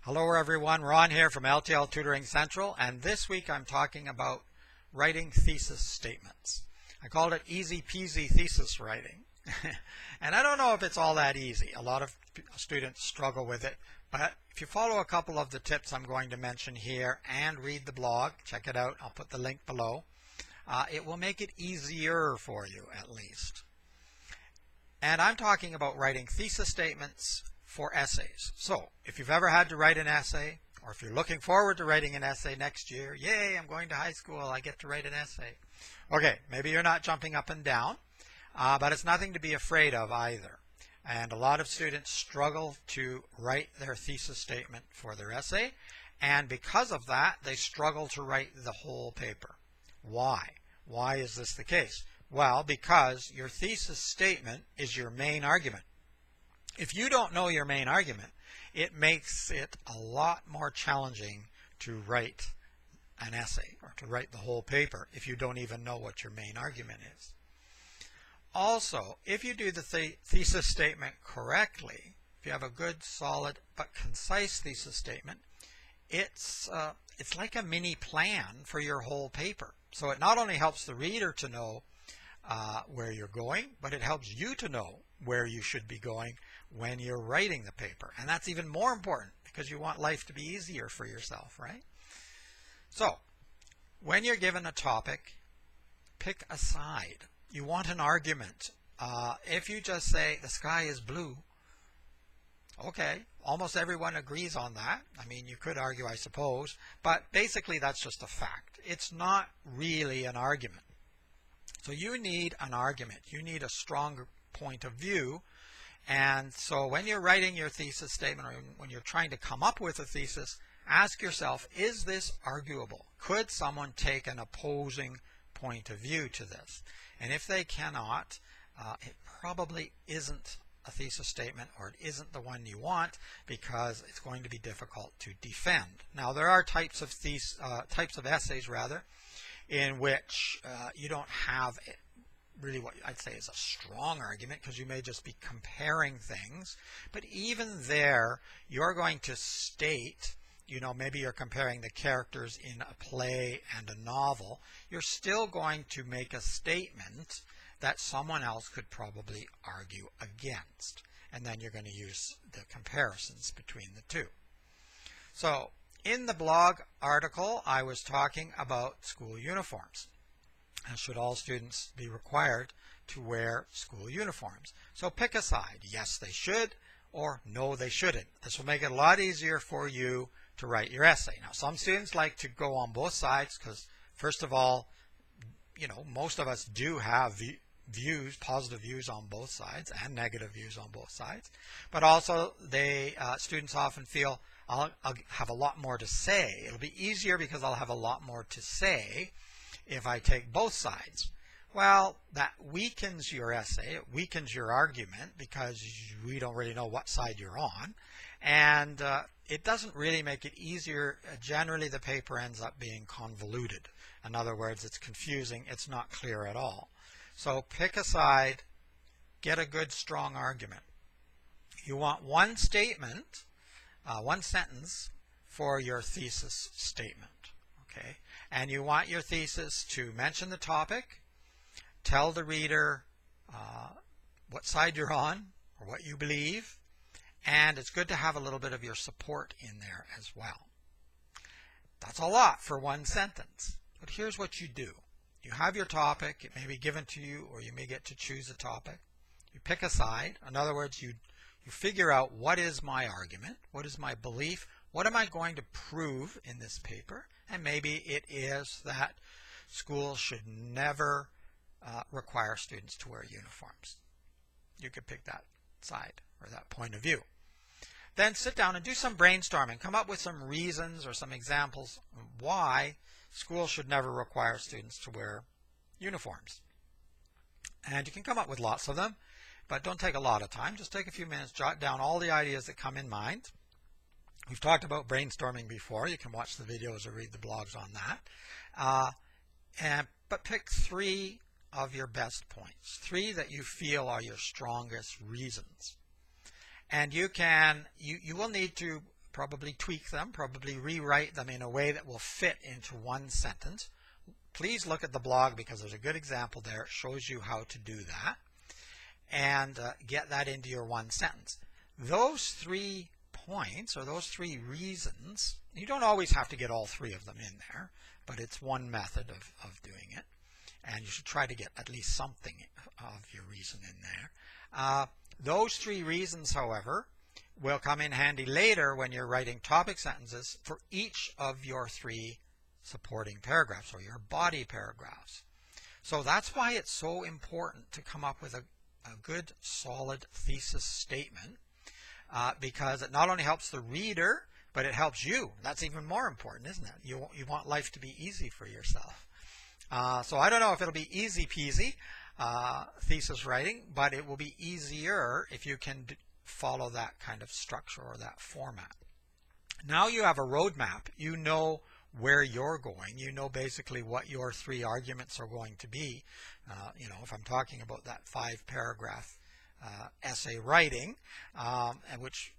Hello everyone, Ron here from L.T.L Tutoring Central, and this week I'm talking about writing thesis statements. I called it easy peasy thesis writing. And I don't know if it's all that easy. A lot of students struggle with it, but if you follow a couple of the tips I'm going to mention here and read the blog, check it out, I'll put the link below, it will make it easier for you at least. And I'm talking about writing thesis statements for essays. So if you've ever had to write an essay, or if you're looking forward to writing an essay next year, yay, I'm going to high school, I get to write an essay. Okay, maybe you're not jumping up and down, but it's nothing to be afraid of either. And a lot of students struggle to write their thesis statement for their essay, and because of that, they struggle to write the whole paper. Why? Why is this the case? Well, because your thesis statement is your main argument. If you don't know your main argument, it makes it a lot more challenging to write an essay or to write the whole paper if you don't even know what your main argument is. Also, if you do the thesis statement correctly, if you have a good, solid, but concise thesis statement, it's like a mini plan for your whole paper. So it not only helps the reader to know where you're going, but it helps you to know where you should be going when you're writing the paper. And that's even more important because you want life to be easier for yourself, right? So, when you're given a topic, pick a side. You want an argument. If you just say, the sky is blue, okay, almost everyone agrees on that. I mean, you could argue, I suppose, but basically that's just a fact. It's not really an argument. So you need an argument. You need a stronger point of view. And so when you're writing your thesis statement or when you're trying to come up with a thesis, ask yourself, is this arguable? Could someone take an opposing point of view to this? And if they cannot, it probably isn't a thesis statement, or it isn't the one you want, because it's going to be difficult to defend. Now, there are types of essays in which you don't have really what I'd say is a strong argument, because you may just be comparing things. But even there, you're going to state, maybe you're comparing the characters in a play and a novel. You're still going to make a statement that someone else could probably argue against. And then you're going to use the comparisons between the two. So in the blog article, I was talking about school uniforms. Should all students be required to wear school uniforms? So pick a side. Yes, they should, or no, they shouldn't. This will make it a lot easier for you to write your essay. Now, some students like to go on both sides because, first of all, most of us do have positive views on both sides and negative views on both sides. But also, students often feel, I'll have a lot more to say. It'll be easier because I'll have a lot more to say if I take both sides. Well, that weakens your essay, it weakens your argument because we don't really know what side you're on, and it doesn't really make it easier. Generally, the paper ends up being convoluted. In other words, it's confusing, it's not clear at all. So pick a side, get a good, strong argument. You want one statement, one sentence for your thesis statement. Okay, and you want your thesis to mention the topic, tell the reader what side you're on or what you believe, and it's good to have a little bit of your support in there as well. That's a lot for one sentence, but here's what you do. You have your topic, it may be given to you, or you may get to choose a topic. You pick a side. In other words, you figure out, what is my argument, what is my belief, what am I going to prove in this paper? And maybe it is that schools should never require students to wear uniforms. You could pick that side or that point of view. Then sit down and do some brainstorming. Come up with some reasons or some examples why schools should never require students to wear uniforms. And you can come up with lots of them, but don't take a lot of time. Just take a few minutes, jot down all the ideas that come in mind. We've talked about brainstorming before. You can watch the videos or read the blogs on that. But pick 3 of your best points, 3 that you feel are your strongest reasons. And you will need to probably tweak them, probably rewrite them in a way that will fit into one sentence. Please look at the blog because there's a good example there. It shows you how to do that and get that into your one sentence. Those 3 points or those 3 reasons, you don't always have to get all 3 of them in there, but it's one method of doing it. And you should try to get at least something of your reason in there. Those 3 reasons, however, will come in handy later when you're writing topic sentences for each of your 3 supporting paragraphs or your body paragraphs. So that's why it's so important to come up with a good, solid thesis statement because it not only helps the reader, but it helps you. That's even more important, isn't it? You want life to be easy for yourself. So I don't know if it'll be easy peasy thesis writing, but it will be easier if you can follow that kind of structure or that format. Now you have a roadmap. You know where you're going. You know basically what your 3 arguments are going to be. You know, if I'm talking about that 5-paragraph essay writing, and which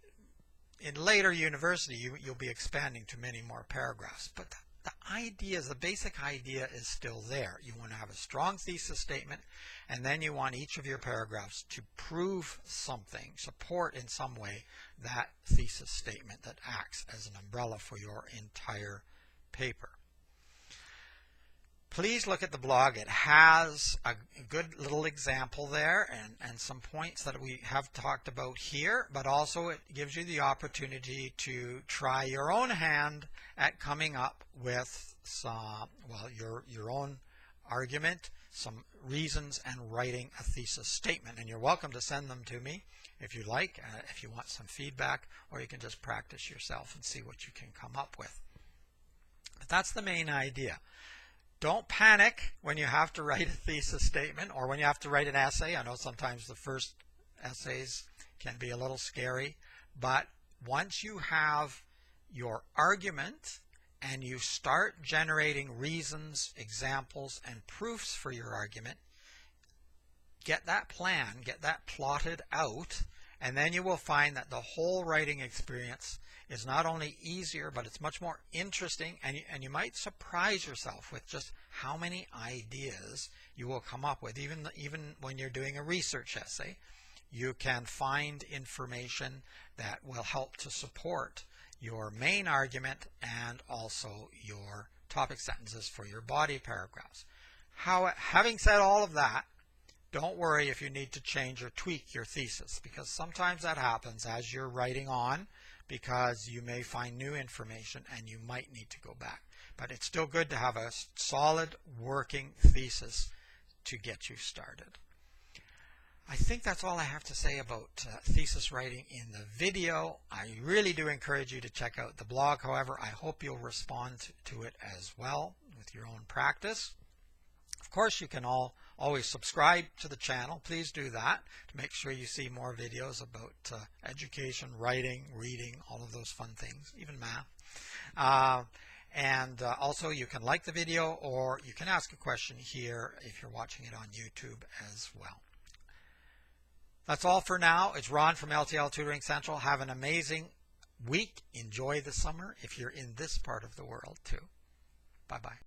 in later university you'll be expanding to many more paragraphs. But the ideas, the basic idea is still there. You want to have a strong thesis statement, and then you want each of your paragraphs to prove something, support in some way that thesis statement that acts as an umbrella for your entire paper. Please look at the blog. It has a good little example there and some points that we have talked about here, but also it gives you the opportunity to try your own hand at coming up with some, well, your own argument, some reasons, and writing a thesis statement. And you're welcome to send them to me if you like, if you want some feedback, or you can just practice yourself and see what you can come up with. But that's the main idea. Don't panic when you have to write a thesis statement or when you have to write an essay. I know sometimes the first essays can be a little scary, but once you have your argument and you start generating reasons, examples, and proofs for your argument, get that plan, get that plotted out, and then you will find that the whole writing experience is not only easier, but it's much more interesting, and you might surprise yourself with just how many ideas you will come up with. Even when you're doing a research essay, you can find information that will help to support your main argument and also your topic sentences for your body paragraphs. Having said all of that, don't worry if you need to change or tweak your thesis, because sometimes that happens as you're writing on, because you may find new information and you might need to go back. But it's still good to have a solid working thesis to get you started. I think that's all I have to say about thesis writing in the video. I really do encourage you to check out the blog. However, I hope you'll respond to it as well with your own practice. Of course, you can always subscribe to the channel. Please do that to make sure you see more videos about education, writing, reading, all of those fun things, even math. And also you can like the video, or you can ask a question here if you're watching it on YouTube as well. That's all for now. It's Ron from L.T.L. Tutoring Central. Have an amazing week. Enjoy the summer if you're in this part of the world too. Bye-bye.